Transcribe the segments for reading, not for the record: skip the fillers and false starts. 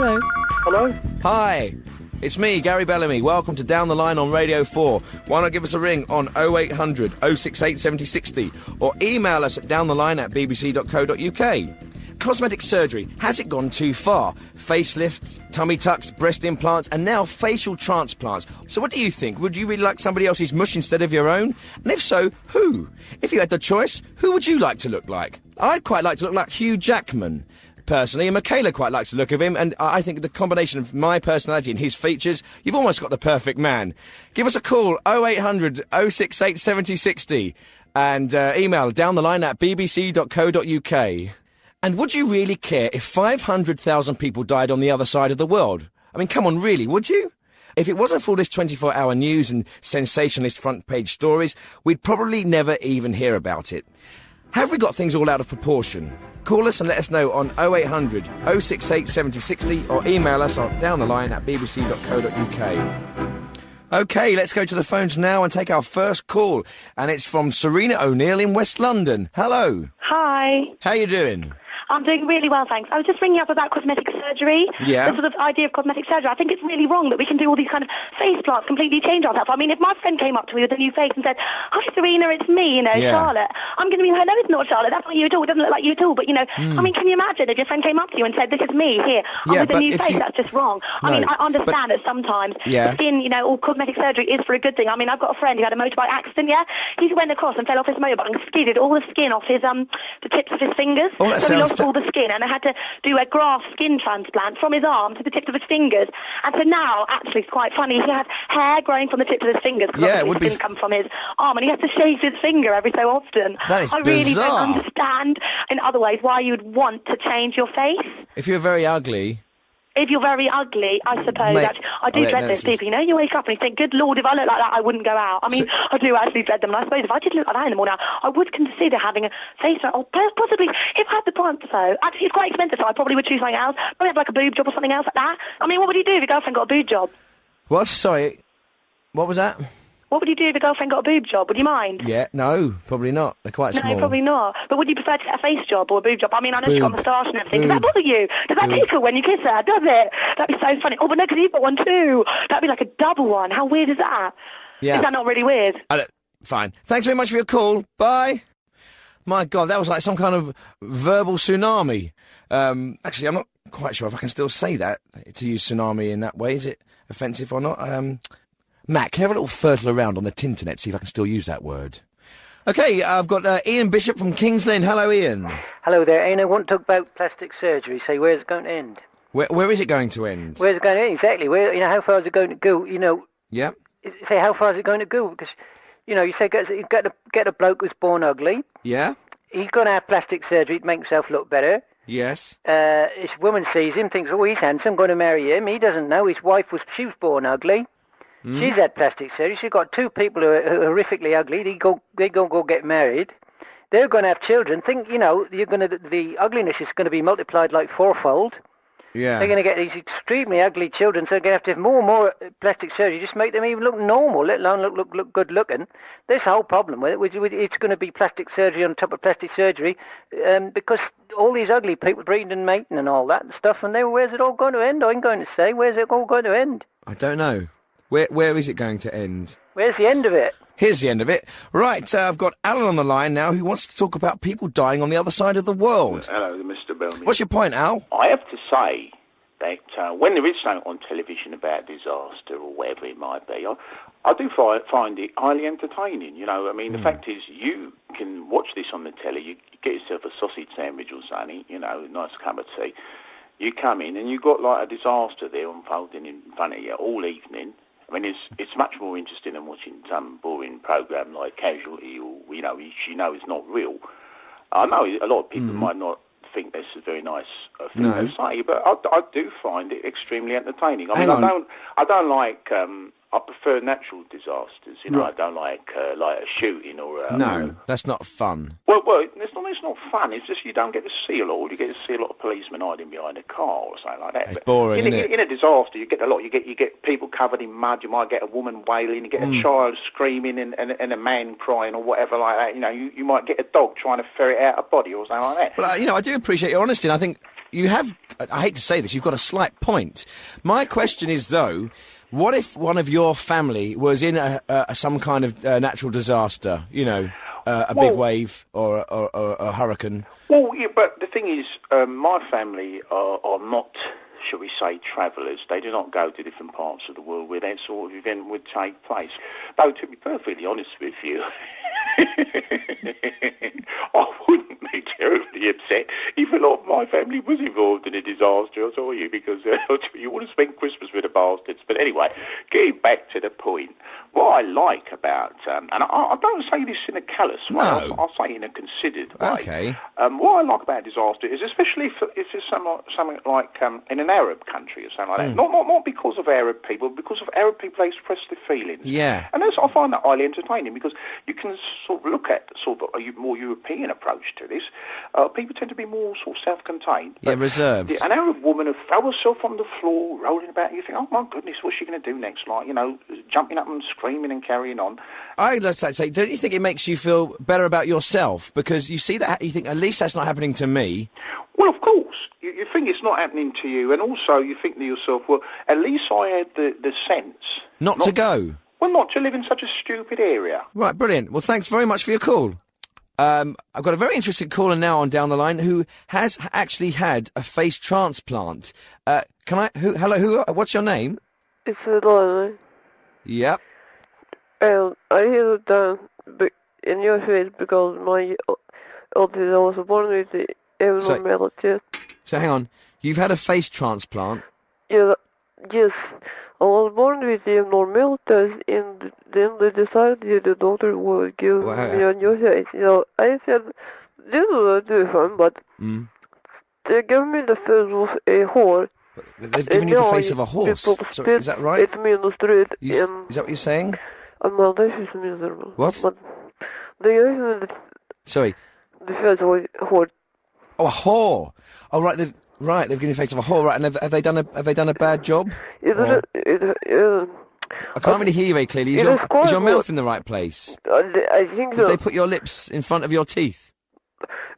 Hello. Hello? Hi, it's me, Gary Bellamy. Welcome to Down the Line on Radio 4. Why not give us a ring on 0800 068 7060 or email us at downtheline@bbc.co.uk. Cosmetic surgery, has it gone too far? Facelifts, tummy tucks, breast implants, and now facial transplants. So what do you think? Would you really like somebody else's mush instead of your own? And if so, who? If you had the choice, who would you like to look like? I'd quite like to look like Hugh Jackman, personally, and Michaela quite likes the look of him, and I think the combination of my personality and his features, you've almost got the perfect man. Give us a call, 0800 068 7060, and email downtheline@bbc.co.uk. And would you really care if 500,000 people died on the other side of the world? I mean, come on, really, would you? If it wasn't for all this 24-hour news and sensationalist front-page stories, we'd probably never even hear about it. Have we got things all out of proportion? Call us and let us know on 0800 068 7060 or email us on downtheline@bbc.co.uk. OK, let's go to the phones now and take our first call. And it's from Serena O'Neill in West London. Hello. Hi. How you doing? I'm doing really well, thanks. I was just ringing up about cosmetic surgery. Yeah. The sort of idea of cosmetic surgery. I think it's really wrong that we can do all these kind of face plants, completely change ourselves. I mean, if my friend came up to me with a new face and said, "Hi, Serena, it's me, Yeah. Charlotte," I'm going to be like, "No, it's not Charlotte. That's not you at all. It doesn't look like you at all." But, I mean, can you imagine if your friend came up to you and said, "This is me, here, I'm Yeah, with a but new if face." you- That's just wrong. I No, mean, I understand but- that sometimes Yeah. skin, all cosmetic surgery is for a good thing. I mean, I've got a friend who had a motorbike accident, He went across and fell off his motorbike and skidded all the skin off his, the tips of his fingers. Oh, that So he sounds lost all the skin, and they had to do a graft skin transplant from his arm to the tips of his fingers. And so now, actually, it's quite funny. He has hair growing from the tips of his fingers because Yeah, it would his be skin comes from his arm, and he has to shave his finger every so often. That is I really bizarre. don't understand, in other ways, why you'd want to change your face. If you're very ugly... If you're very ugly, I suppose. Mate, Actually, I do oh, dread no, those people. You wake up and you think, good Lord, if I look like that, I wouldn't go out. I mean, I do actually dread them. And I suppose if I did look like that in the morning, I would consider having a face, or possibly, if I had the chance, though. Actually, it's quite expensive, so I probably would choose something else. Probably have like a boob job or something else like that. I mean, what would you do if your girlfriend got a boob job? What? Sorry, what was that? What would you do if your girlfriend got a boob job? Would you mind? Yeah, no, probably not. They're quite small. No, probably not. But would you prefer to get a face job or a boob job? I mean, I know she's got a Boob. moustache and everything. Does that Boob. bother you? Does that tickle when you kiss her? Does it? That'd be so funny. Oh, but no, because you've got one too. That'd be like a double one. How weird is that? Yeah. Is that not really weird? Fine. Thanks very much for your call. Bye. My God, that was like some kind of verbal tsunami. Actually, I'm not quite sure if I can still say that, to use tsunami in that way. Is it offensive or not? Matt, can you have a little fertile around on the tinternet, see if I can still use that word? OK, I've got Ian Bishop from Kings Lynn. Hello, Ian. Hello there, Ian. I want to talk about plastic surgery. Say, where's it going to end? Where is it going to end? Where's it going to end? Exactly. Where? How far is it going to go? Yeah. Say, how far is it going to go? Because, you say you get a bloke who's born ugly. Yeah? He's going to have plastic surgery to make himself look better. Yes. This woman sees him, thinks, oh, he's handsome, going to marry him. He doesn't know his wife she was born ugly. She's had plastic surgery. She's got two people who are horrifically ugly. They go get married. They're going to have children. The ugliness is going to be multiplied like fourfold. Yeah. They're going to get these extremely ugly children, so they're going to have more and more plastic surgery, just make them even look normal, let alone look good looking. There's a whole problem with it. It's going to be plastic surgery on top of plastic surgery, because all these ugly people breeding and mating and all that and stuff, and then where's it all going to end? I'm going to say, where's it all going to end? I don't know. Where is it going to end? Where's the end of it? Here's the end of it. Right, I've got Alan on the line now who wants to talk about people dying on the other side of the world. Hello, Mr. Bellamy. What's your point, Al? I have to say that when there is something on television about disaster or whatever it might be, I do find it highly entertaining. The fact is, you can watch this on the telly, you get yourself a sausage sandwich or something, a nice cup of tea. You come in and you've got like a disaster there unfolding in front of you all evening. I mean, it's much more interesting than watching some boring programme like Casualty or, which is not real. I know a lot of people might not think this is a very nice thing to say, but I do find it extremely entertaining. I don't like... I prefer natural disasters. I don't like a shooting or a... No, that's not fun. Well, it's not fun. It's just you don't get to see a lot. You get to see a lot of policemen hiding behind a car or something like that. It's boring, isn't it? In a disaster, you get a lot. You get people covered in mud. You might get a woman wailing. You get a child screaming and a man crying or whatever like that. You might get a dog trying to ferret out a body or something like that. Well, I do appreciate your honesty, and I think... you have, I hate to say this, you've got a slight point. My question is, though, what if one of your family was in some kind of natural disaster, you know, a big wave or a hurricane? Well, yeah, but the thing is, my family are not, shall we say, travellers. They do not go to different parts of the world where that sort of event would take place. Though, to be perfectly honest with you, I wouldn't be terribly upset if a lot of my family was involved in a disaster, I tell you, because you want to spend Christmas with the bastards. But anyway, getting back to the point, what I like about, and I don't say this in a callous way, I'll say it in a considered way. Okay. What I like about a disaster is, especially if it's something like in an Arab country or something like that, not because of Arab people, because of Arab people, they express their feelings. Yeah. And I find that highly entertaining, because you can sort of look at sort of a more European approach to this. People tend to be more sort of self-contained. Yeah, reserved. An Arab woman who throw herself on the floor, rolling about, you think, oh my goodness, what's she going to do next? Like, you know, jumping up and screaming and carrying on. Let's say, don't you think it makes you feel better about yourself? Because you see that, you think, at least that's not happening to me. Well, of course. You think it's not happening to you, and also you think to yourself, well, at least I had the sense... Not to go. Well, not to live in such a stupid area. Right, brilliant. Well, thanks very much for your call. I've got a very interested caller now on down the line who has actually had a face transplant. Hello, what's your name? It's Lily. Yep. And I had it done in your face because my autism was born with the abnormality. So hang on, you've had a face transplant? Yeah, yes. I was born with the abnormalities, and then they decided the doctor would give me a new face. You know, I said, this is different, but they gave me the face of a horse. They've given you the face of a horse? So, is that right? It's me in the street. Is that what you're saying? My life is miserable. What? But they gave me the face of a horse. Oh, a whore. Oh, right. They've given you the face of a whore, right? And have they done a bad job? I can't really hear you very clearly. Is your mouth in the right place? I think so. Did they put your lips in front of your teeth?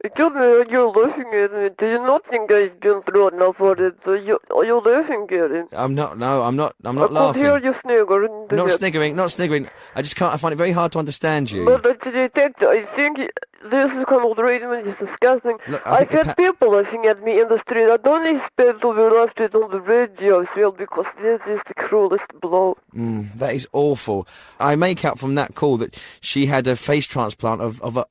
Excuse me, you're laughing at me. Do you not think I've been through enough for it? You're laughing at it. I'm not laughing. I could hear you sniggering. Not sniggering. I find it very hard to understand you. But the detective, I think this kind of treatment is disgusting. Look, I've had people laughing at me in the street. I don't expect to be laughed at on the radio as well, because this is the cruelest blow. That is awful. I make out from that call that she had a face transplant of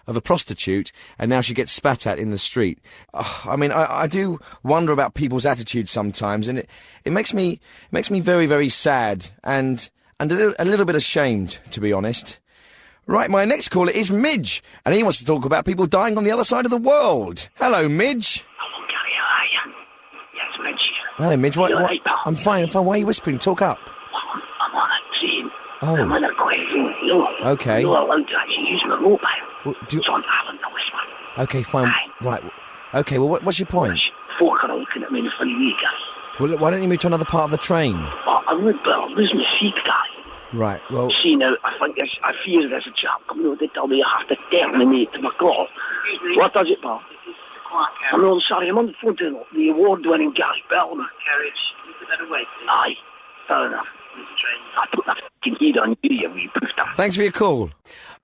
a prostitute, and now she gets spat at in the street. I mean, I do wonder about people's attitudes sometimes, and it makes me very, very sad and a little bit ashamed, to be honest. Right, my next caller is Midge, and he wants to talk about people dying on the other side of the world. Hello, Midge. Hello, Gary, how are you? Yes, Midge. Hello, Midge. I'm fine. Why are you whispering? Talk up. Well, I'm on a train. Oh. I'm on a question. Okay. You're allowed to actually use my mobile. Well, so I'm having to whisper. Okay, fine. Right. Okay, well, what's your point? Folk are looking at me in a funny way, guys. Well, why don't you move to another part of the train? I'm losing my seat, guy. Right, well... See, now, I fear there's a chap coming over. They tell me I have to terminate my call. What does it, pal? I'm really sorry. I'm on the phone to the award-winning Gary Bellman. Carriage. You put that away. Aye, fair enough. I put that f***ing heat on you, you wee poofter. Thanks for your call.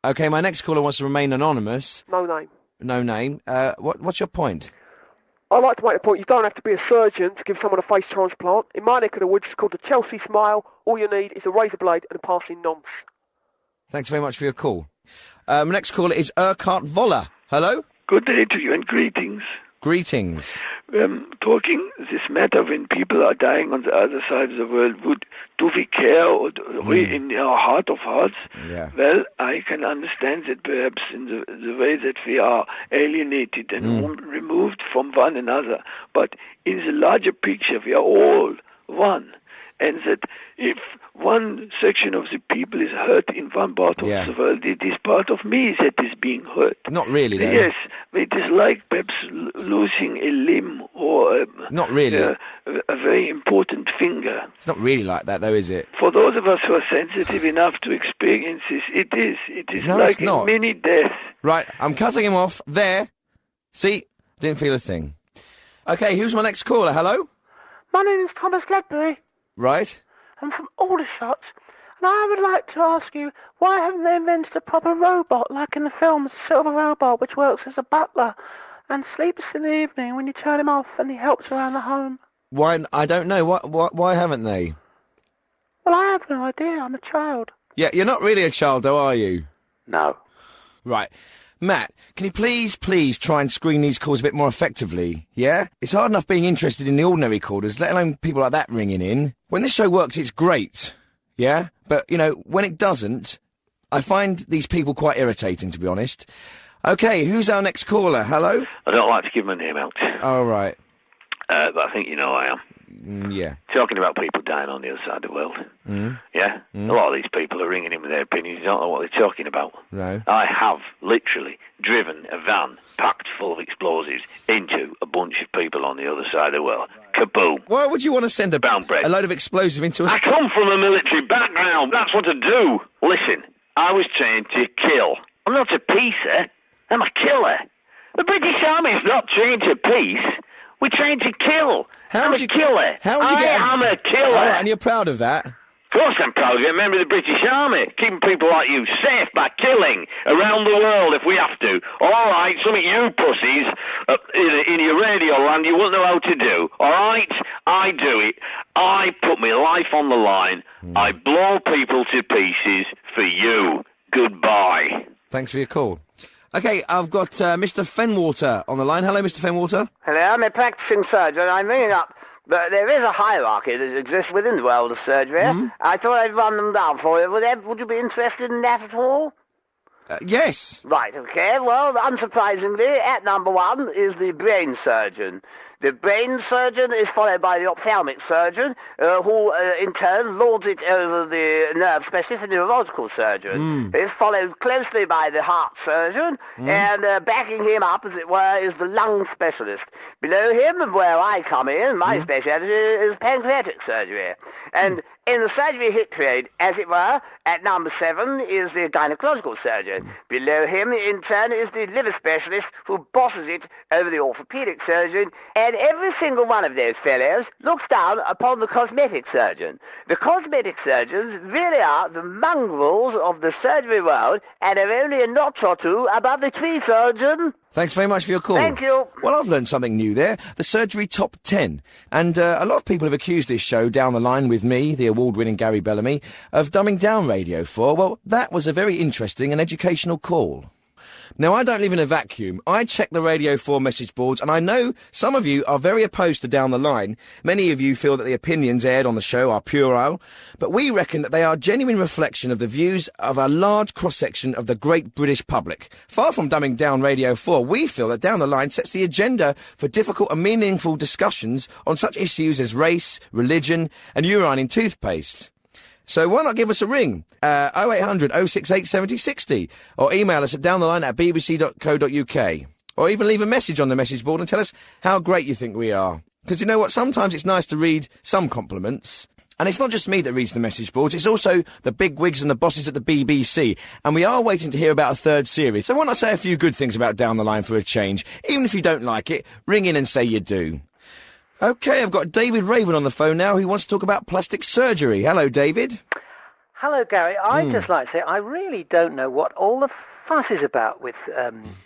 Okay, my next caller wants to remain anonymous. No name. No name. What's your point? I'd like to make the point, you don't have to be a surgeon to give someone a face transplant. In my neck of the woods, it's called the Chelsea Smile. All you need is a razor blade and a passing nonce. Thanks very much for your call. Next caller is Urquhart Voller. Hello? Good day to you and greetings. Greetings. Talking this matter when people are dying on the other side of the world, do we care or in our heart of hearts? Yeah. Well, I can understand that perhaps in the way that we are alienated and removed from one another, but in the larger picture we are all one. And that if one section of the people is hurt in one part of the world, it is part of me that is being hurt. Not really, though. Yes, it is like perhaps losing a limb or not really. A very important finger. It's not really like that, though, is it? For those of us who are sensitive enough to experience this, it is. It is no, like a mini death. Right, I'm cutting him off there. See? Didn't feel a thing. OK, who's my next caller? Hello? My name is Thomas Ledbury. Right. I'm from Aldershot, and I would like to ask you, why haven't they invented a proper robot, like in the films, a silver robot, which works as a butler and sleeps in the evening when you turn him off and he helps around the home? Why? I don't know. Why haven't they? Well, I have no idea. I'm a child. Yeah, you're not really a child, though, are you? No. Right. Matt, can you please try and screen these calls a bit more effectively, yeah? It's hard enough being interested in the ordinary callers, let alone people like that ringing in. When this show works, it's great, yeah? But, you know, when it doesn't, I find these people quite irritating, to be honest. OK, who's our next caller? Hello? I don't like to give my name out. Oh, right. But I think you know I am. Yeah. Talking about people dying on the other side of the world. Yeah? A lot of these people are ringing in with their opinions. You don't know what they're talking about. No. I have literally driven a van packed full of explosives into a bunch of people on the other side of the world. Kaboom. Why would you want to send a load of explosive into I come from a military background. That's what I do. Listen, I was trained to kill. I'm not a peacer. I'm a killer. The British Army's not trained to peace. We're trained to kill. I'm a killer. How would you get... I'm a killer. All right, and you're proud of that? Of course I'm proud of it. I'm a member of the British Army. Keeping people like you safe by killing around the world if we have to. All right, some of you pussies in your radio land, you wouldn't know how to do. All right, I do it. I put my life on the line. I blow people to pieces for you. Goodbye. Thanks for your call. OK, I've got Mr. Fenwater on the line. Hello, Mr. Fenwater. Hello, I'm a practicing surgeon. I'm ringing up. But there is a hierarchy that exists within the world of surgery. I thought I'd run them down for you. Would you be interested in that at all? Yes. Right, okay. Well, unsurprisingly, at number 1 is the brain surgeon. The brain surgeon is followed by the ophthalmic surgeon, who, in turn, lords it over the nerve specialist and neurological surgeon. It's followed closely by the heart surgeon, and backing him up, as it were, is the lung specialist. Below him, where I come in, my specialty is pancreatic surgery. And in the surgery hit trade, as it were, at number 7 is the gynecological surgeon. Below him, in turn, is the liver specialist who bosses it over the orthopedic surgeon. And every single one of those fellows looks down upon the cosmetic surgeon. The cosmetic surgeons really are the mongrels of the surgery world and are only a notch or two above the tree surgeon. Thanks very much for your call. Thank you. Well, I've learned something new there. The Surgery Top 10. And a lot of people have accused this show, down the line with me, the award-winning Gary Bellamy, of dumbing down Radio 4. Well, that was a very interesting and educational call. Now, I don't live in a vacuum. I check the Radio 4 message boards, and I know some of you are very opposed to Down the Line. Many of you feel that the opinions aired on the show are puerile, but we reckon that they are a genuine reflection of the views of a large cross-section of the great British public. Far from dumbing down Radio 4, we feel that Down the Line sets the agenda for difficult and meaningful discussions on such issues as race, religion, and urine in toothpaste. So why not give us a ring? 0800 068 7060, or email us at downtheline@bbc.co.uk, or even leave a message on the message board and tell us how great you think we are. Because you know what? Sometimes it's nice to read some compliments. And it's not just me that reads the message boards, it's also the big wigs and the bosses at the BBC. And we are waiting to hear about a third series. So why not say a few good things about Down the Line for a change? Even if you don't like it, ring in and say you do. OK, I've got David Raven on the phone now who wants to talk about plastic surgery. Hello, David. Hello, Gary. I'd just like to say I really don't know what all the fuss is about with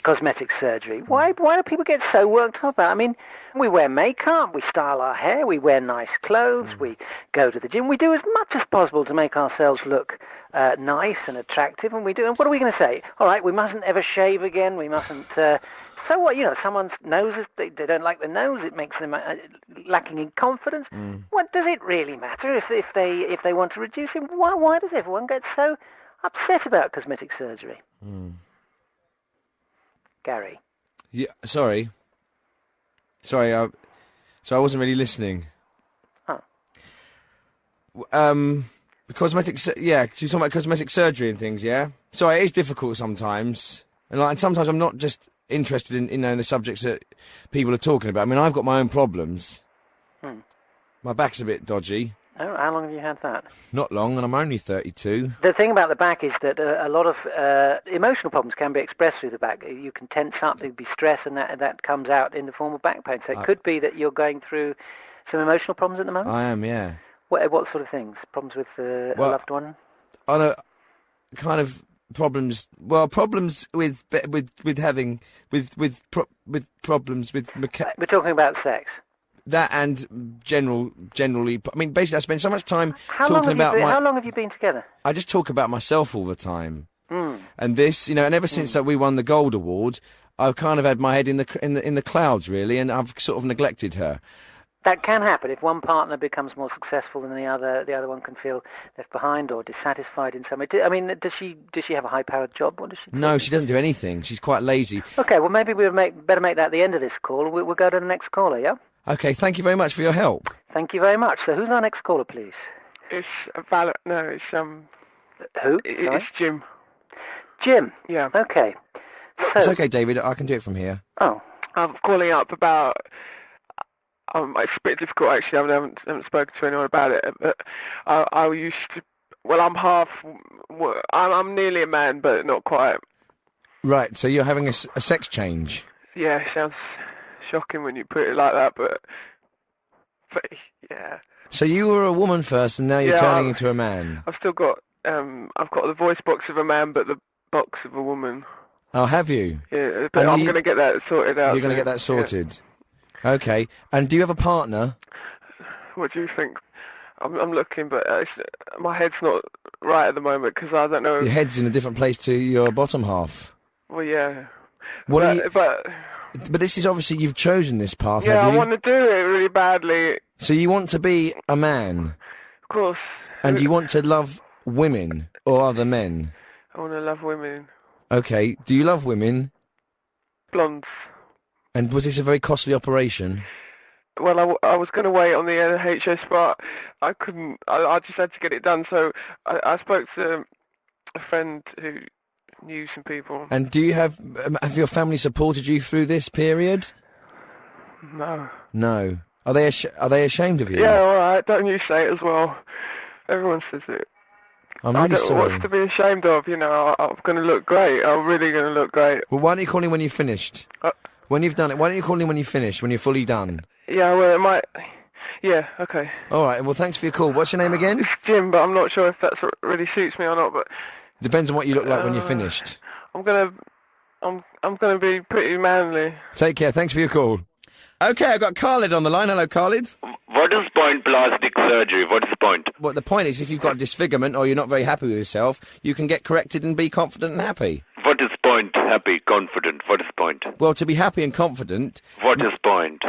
cosmetic surgery. Why do people get so worked up about it? I mean, we wear makeup, we style our hair, we wear nice clothes, we go to the gym. We do as much as possible to make ourselves look nice and attractive, and we do. And what are we going to say? All right, we mustn't ever shave again, we mustn't... So what, you know, someone's nose, they don't like the nose, it makes them lacking in confidence. What does it really matter if they want to reduce it? Why does everyone get so upset about cosmetic surgery? Gary? Yeah, sorry, I wasn't really listening. Oh. Cosmetic, yeah, you're talking about cosmetic surgery and things, yeah? Sorry, it is difficult sometimes. And sometimes I'm not just interested in the subjects that people are talking about. I mean, I've got my own problems. My back's a bit dodgy. Oh, how long have you had that? Not long, and I'm only 32. The thing about the back is that a lot of emotional problems can be expressed through the back. You can tense up, there'd be stress, and that comes out in the form of back pain. So it could be that you're going through some emotional problems at the moment? I am, yeah. What sort of things? Problems with a loved one? I know, kind of problems. Well, problems with problems with. We're talking about sex. That and generally. I mean, basically, I spend so much time How talking about How long have you been together? I just talk about myself all the time. Mm. And this, and ever since we won the Gold Award, I've kind of had my head in the clouds, really, and I've sort of neglected her. That can happen if one partner becomes more successful than the other. The other one can feel left behind or dissatisfied in some way. I mean, does she have a high-powered job? What does she do? No, she doesn't do anything. She's quite lazy. Okay, well maybe we'll better make that the end of this call. We'll go to the next caller. Yeah. Okay, thank you very much for your help. Thank you very much. So who's our next caller, please? It's Who? It's Jim. Jim? Yeah. Okay. So... It's okay, David. I can do it from here. Oh. I'm calling up about... it's a bit difficult, actually. I haven't spoken to anyone about it. But I used to... Well, I'm half... I'm nearly a man, but not quite. Right, so you're having a sex change? Yeah, it sounds shocking when you put it like that, but yeah. So you were a woman first, and now you're turning into a man? I've still got... I've got the voice box of a man, but the box of a woman. Oh, have you? Yeah, but I'm going to get that sorted out. You're going to get that sorted? Yeah. Okay. And do you have a partner? What do you think? I'm looking, but my head's not right at the moment, because I don't know... Your head's in a different place to your bottom half. Well, yeah. But this is obviously... You've chosen this path, yeah, have you? I want to do it really badly. So you want to be a man? Of course. And you want to love women or other men? I want to love women. Okay. Do you love women? Blondes. And was this a very costly operation? Well, I was going to wait on the NHS, but I couldn't. I just had to get it done. So I spoke to a friend who knew some people. And do you have your family supported you through this period? No. No. Are they ashamed of you? Yeah, all right. Don't you say it as well. Everyone says it. I'm really sorry. What's to be ashamed of? I'm going to look great. I'm really going to look great. Well, why don't you call in when you've finished? When you've done it, why don't you call in when you've finished, when you're fully done? Yeah, well, it might... Yeah, okay. All right, well, thanks for your call. What's your name again? It's Jim, but I'm not sure if that really suits me or not, but... Depends on what you look like when you're finished. I'm gonna be pretty manly. Take care, thanks for your call. Okay, I've got Khalid on the line. Hello, Khalid. What is point plastic surgery? What is the point? Well, the point is, if you've got disfigurement or you're not very happy with yourself, you can get corrected and be confident and happy. What is point happy, confident? What is point? Well, to be happy and confident... What is point?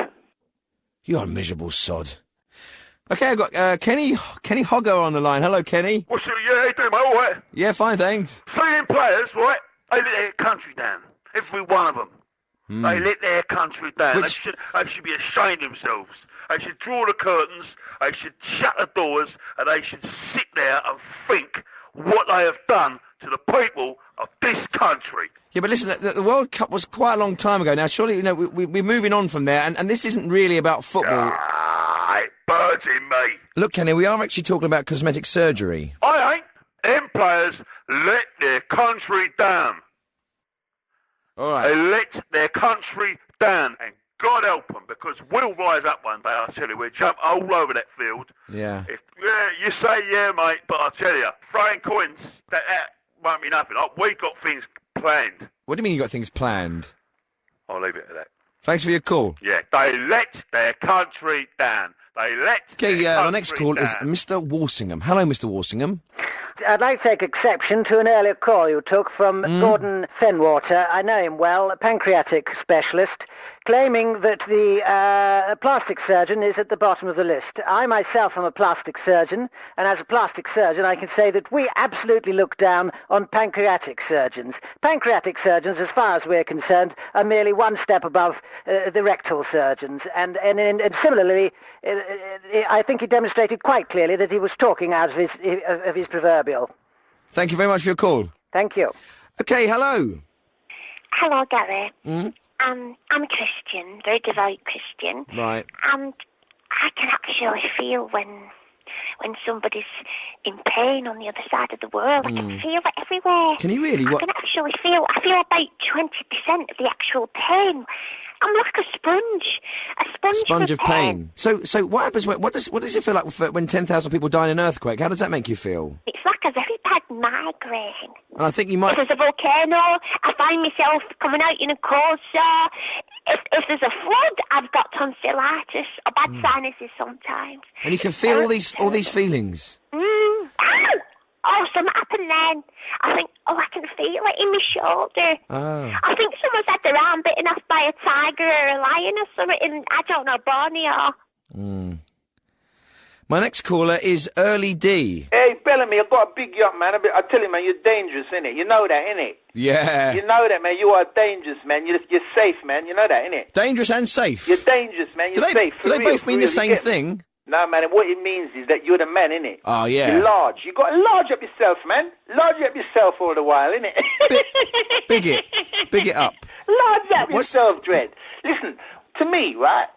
You're a miserable sod. Okay, I've got Kenny Hoggo on the line. Hello, Kenny. What's it? Yeah, how you doing, mate? All right? Yeah, fine, thanks. See them players, right? They let their country down. Every one of them. They let their country down. They should be ashamed of themselves. They should draw the curtains, they should shut the doors, and they should sit there and think what they have done to the people of this country. Yeah, but listen, the World Cup was quite a long time ago now. Surely, we're moving on from there, and this isn't really about football. It birds in me. Look, Kenny, we are actually talking about cosmetic surgery. I ain't. Them players let their country down. All right. They let their country down, and God help them, because we'll rise up one day, I tell you. We'll jump all over that field. Yeah. You say yeah, mate, but I tell you, throwing coins, that won't be nothing. We got things planned. What do you mean you got things planned? I'll leave it at that. Thanks for your call. Yeah, they let their country down. They let Okay, their our next call down. is Mr. Walsingham. Hello, Mr. Walsingham. I'd like to take exception to an earlier call you took from Gordon Fenwater. I know him well, a pancreatic specialist, claiming that the plastic surgeon is at the bottom of the list. I myself am a plastic surgeon, and as a plastic surgeon I can say that we absolutely look down on pancreatic surgeons. Pancreatic surgeons, as far as we're concerned, are merely one step above the rectal surgeons. And similarly, I think he demonstrated quite clearly that he was talking out of his proverbial. Thank you very much for your call. Thank you. Okay, hello. Hello, Gary. Mm? I'm a Christian, very devout Christian. Right. And I can actually feel when when somebody's in pain on the other side of the world. I can feel it everywhere. Can you really? I can actually feel. I feel about 20% of the actual pain. I'm like a sponge. Sponge of pain. So what happens? What does it feel like when 10,000 people die in an earthquake? How does that make you feel? It's like a very bad migraine. And I think you might. If there's a volcano, I find myself coming out in a cold sore. If there's a flood, I've got tonsillitis or bad sinuses sometimes. And you can feel all these feelings. Ow! Oh, something happened then. I think, I can feel it in my shoulder. Oh. I think someone's had their arm bitten off by a tiger or a lion or something in, I don't know, Borneo. My next caller is Early D. Hey, Bellamy, I've got a big yacht, man. I tell you, man, you're dangerous, innit? You know that, innit? Yeah. You know that, man. You are dangerous, man. You're safe, man. You know that, innit? Dangerous and safe. You're dangerous, man. You're safe. Do they both mean the same thing? No, man. What it means is that you're the man, innit? Oh, yeah. You're large. You got to large up yourself, man. Large up yourself all the while, innit? Big it up. Large up yourself, Dread. Listen, to me, right?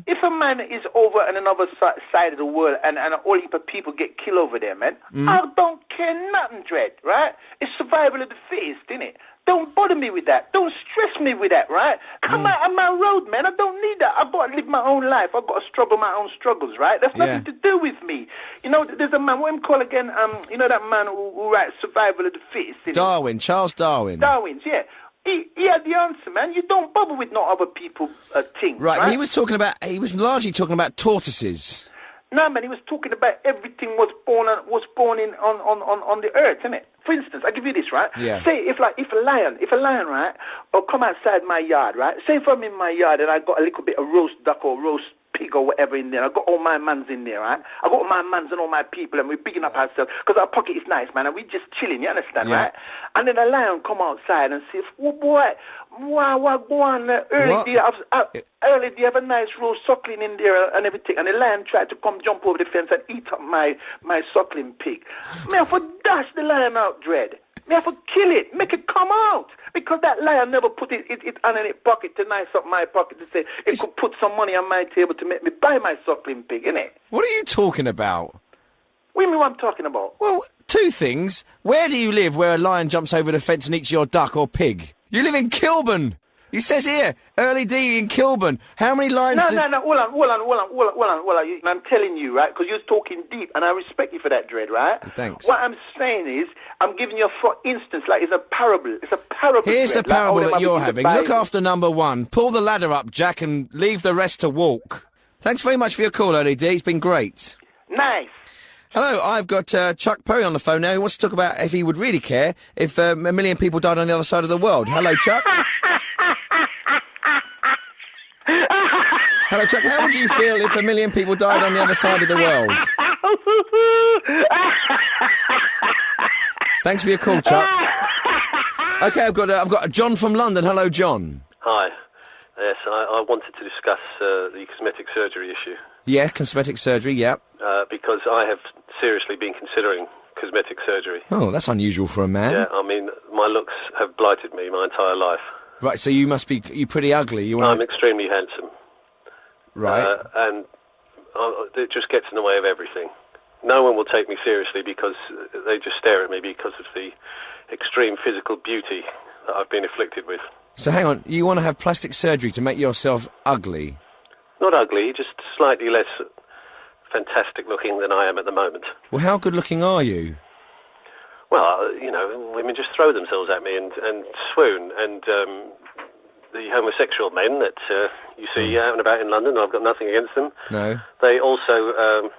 If a man is over on another side of the world and a whole heap of people get killed over there, man, I don't care nothing, Dread, right? It's survival of the fittest, innit? Don't bother me with that. Don't stress me with that, right? Come out on my road, man. I don't need that. I've got to live my own life. I've got to struggle my own struggles, right? That's nothing to do with me. You know, there's a man, what him call again? You know that man who writes Survival of the Fittest? Innit? Darwin, Charles Darwin. Darwin's, yeah. He had the answer, man. You don't bother with no other people things, Right, right? he was largely talking about tortoises. No, man, he was talking about everything was born on the earth, innit? For instance, I give you this, right? Yeah. Say if a lion, right, or come outside my yard, right? Say if I'm in my yard and I got a little bit of roast duck or roast pig or whatever in there. I got all my mans in there, right? I got all my mans and all my people, and we're bigging up ourselves because our pocket is nice, man, and we just chilling. You understand, right? And then a lion come outside and say, "Oh boy, what go on? Early, do you have a nice roast suckling in there and everything?" And the lion tried to come jump over the fence and eat up my suckling pig. Me have to dash the lion out, Dread. Me have to kill it, make it come out. Because that lion never put it on in its pocket to nice up my pocket to say it could put some money on my table to make me buy my suckling pig, innit? What are you talking about? What do you mean what I'm talking about? Well, two things. Where do you live where a lion jumps over the fence and eats your duck or pig? You live in Kilburn. He says here, Early D in Kilburn. How many lions... No, hold on. I'm telling you, right, because you're talking deep, and I respect you for that, Dread, right? Thanks. What I'm saying is, I'm giving you for instance, like it's a parable. It's a parable, Here's Dread, the parable like, that you're having. Look after number one. Pull the ladder up, Jack, and leave the rest to walk. Thanks very much for your call, Early D. It's been great. Nice. Hello, I've got Chuck Perry on the phone now. He wants to talk about if he would really care if a million people died on the other side of the world. Hello, Chuck. Hello, Chuck. How would you feel if a million people died on the other side of the world? Thanks for your call, Chuck. Okay, I've got John from London. Hello, John. Hi. Yes, I wanted to discuss the cosmetic surgery issue. Yeah, cosmetic surgery, yeah. Because I have seriously been considering cosmetic surgery. Oh, that's unusual for a man. Yeah, I mean, my looks have blighted me my entire life. Right, so you're pretty ugly. I'm extremely handsome. Right. And it just gets in the way of everything. No one will take me seriously because they just stare at me because of the extreme physical beauty that I've been afflicted with. So hang on, you want to have plastic surgery to make yourself ugly? Not ugly, just slightly less fantastic looking than I am at the moment. Well, how good looking are you? Well, women just throw themselves at me and swoon, and the homosexual men that you see out and about in London, I've got nothing against them. No. They also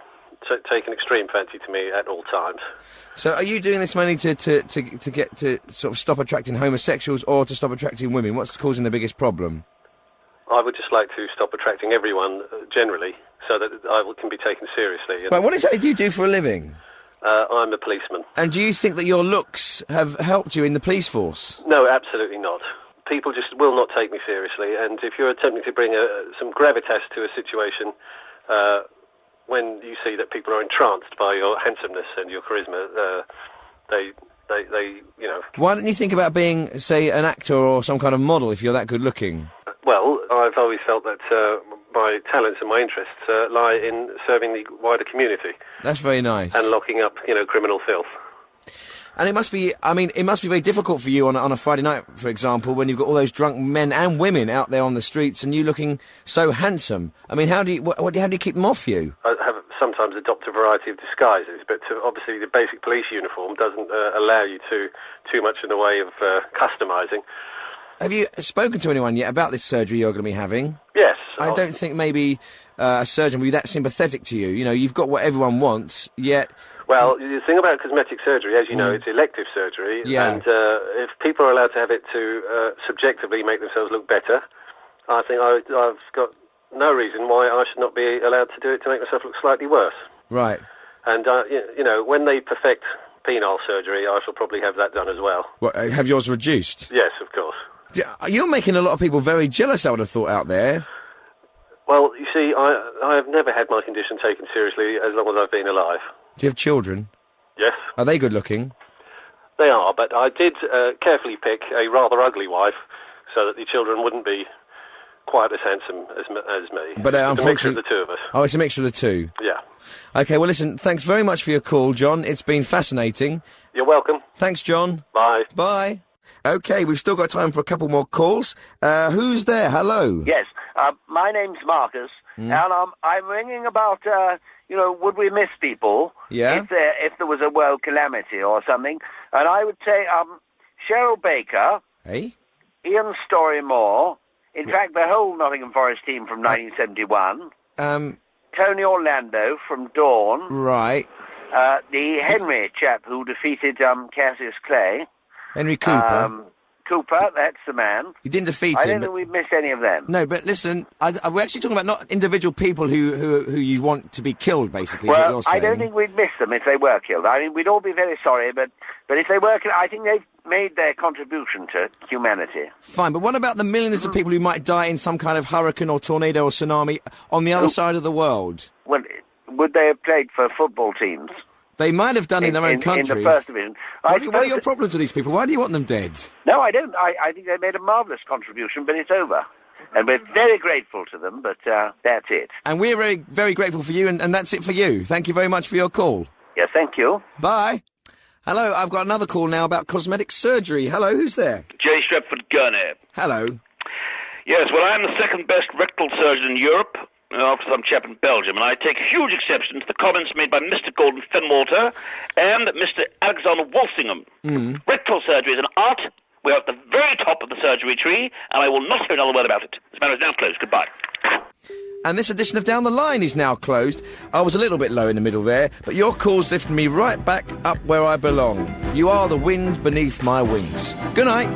take an extreme fancy to me at all times. So are you doing this mainly to get to sort of stop attracting homosexuals or to stop attracting women? What's causing the biggest problem? I would just like to stop attracting everyone generally so that I can be taken seriously. Right, what exactly do you do for a living? I'm a policeman. And do you think that your looks have helped you in the police force? No, absolutely not. People just will not take me seriously, and if you're attempting to bring some gravitas to a situation, when you see that people are entranced by your handsomeness and your charisma, they Why don't you think about being, say, an actor or some kind of model if you're that good looking? Well, I've always felt that my talents and my interests lie in serving the wider community. That's very nice. And locking up, criminal filth. And it must be very difficult for you on a Friday night, for example, when you've got all those drunk men and women out there on the streets and you looking so handsome. I mean, how do you keep them off you? I have sometimes adopt a variety of disguises, but obviously the basic police uniform doesn't allow you too much in the way of customising. Have you spoken to anyone yet about this surgery you're going to be having? Yes. I don't think maybe a surgeon would be that sympathetic to you. You've got what everyone wants, yet... Well, the thing about cosmetic surgery, as you know, it's elective surgery, and if people are allowed to have it to subjectively make themselves look better, I think I've got no reason why I should not be allowed to do it to make myself look slightly worse. Right. And, when they perfect penile surgery, I shall probably have that done as well. What, have yours reduced? Yes, of course. You're making a lot of people very jealous, I would have thought, out there. Well, you see, I have never had my condition taken seriously as long as I've been alive. Do you have children? Yes. Are they good looking? They are, but I did carefully pick a rather ugly wife so that the children wouldn't be quite as handsome as me. But it's unfortunately... a mixture of the two of us. Oh, it's a mixture of the two? Yeah. OK, well, listen, thanks very much for your call, John. It's been fascinating. You're welcome. Thanks, John. Bye. Bye. OK, we've still got time for a couple more calls. Who's there? Hello. Yes, my name's Marcus, and I'm ringing about, would we miss people Yeah. if there was a world calamity or something? And I would say Cheryl Baker, Hey? Ian Storey-Moore, in fact, the whole Nottingham Forest team from 1971, Tony Orlando from Dawn, Right. the Henry chap who defeated Cassius Clay, Henry Cooper. Cooper, that's the man. You didn't defeat I him. don't think we've missed any of them. No, but listen, we're actually talking about not individual people who you want to be killed, basically, is what Well, you're saying. I don't think we'd miss them if they were killed. I mean, we'd all be very sorry, but if they were killed, I think they've made their contribution to humanity. Fine, but what about the millions of people who might die in some kind of hurricane or tornado or tsunami on the other side of the world? Well, would they have played for football teams? They might have done in their own countries. In the first division. What are your problems with these people? Why do you want them dead? No, I don't. I think they made a marvellous contribution, but it's over. And we're very grateful to them, but that's it. And we're very, very grateful for you, and that's it for you. Thank you very much for your call. Yes, thank you. Bye. Hello, I've got another call now about cosmetic surgery. Hello, who's there? J. Stretford Gurney. Hello. Yes, well, I'm the second best rectal surgeon in Europe, after some chap in Belgium, and I take huge exception to the comments made by Mr. Gordon Fenwater and Mr. Alexander Walsingham. Rectal surgery is an art. We're at the very top of the surgery tree, and I will not hear another word about it. This matter is now closed. Goodbye. And this edition of Down the Line is now closed. I was a little bit low in the middle there, but your calls lifted me right back up where I belong. You are the wind beneath my wings. Good night.